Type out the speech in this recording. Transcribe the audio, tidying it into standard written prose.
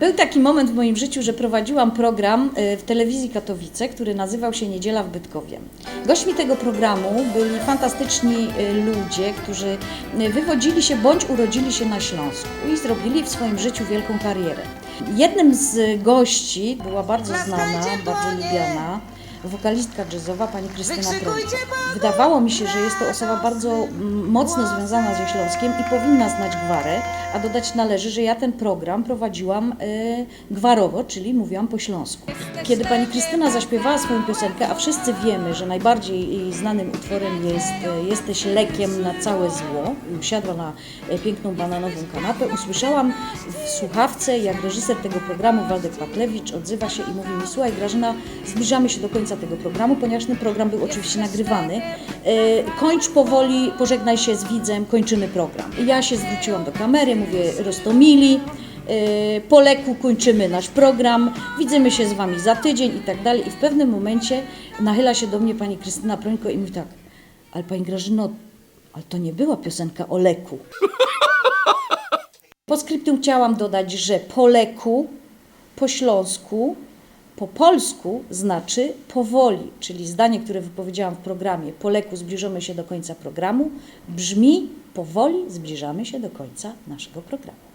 Był taki moment w moim życiu, że prowadziłam program w telewizji Katowice, który nazywał się Niedziela w Bytkowie. Gośćmi tego programu byli fantastyczni ludzie, którzy wywodzili się bądź urodzili się na Śląsku i zrobili w swoim życiu wielką karierę. Jednym z gości była bardzo znana, bardzo lubiana wokalistka jazzowa pani Krystyna Prońko. Wydawało mi się, że jest to osoba bardzo mocno związana ze Śląskiem i powinna znać gwarę, a dodać należy, że ja ten program prowadziłam gwarowo, czyli mówiłam po śląsku. Kiedy pani Krystyna zaśpiewała swoją piosenkę, a wszyscy wiemy, że najbardziej znanym utworem jest Jesteś lekiem na całe zło, i usiadła na piękną bananową kanapę, usłyszałam w słuchawce, jak reżyser tego programu, Waldek Patlewicz, odzywa się i mówi mi: słuchaj Grażyna, zbliżamy się do końca tego programu, ponieważ ten program był oczywiście nagrywany. Kończ powoli, pożegnaj się z widzem, kończymy program. I ja się zwróciłam do kamery, mówię: Rostomili, po leku kończymy nasz program, widzimy się z Wami za tydzień i tak dalej. I w pewnym momencie nachyla się do mnie pani Krystyna Prońko i mówi tak: ale pani Grażyno, ale to nie była piosenka o leku. Po skryptum chciałam dodać, że po leku, po śląsku, po polsku znaczy powoli, czyli zdanie, które wypowiedziałam w programie po leku zbliżamy się do końca programu, brzmi powoli zbliżamy się do końca naszego programu.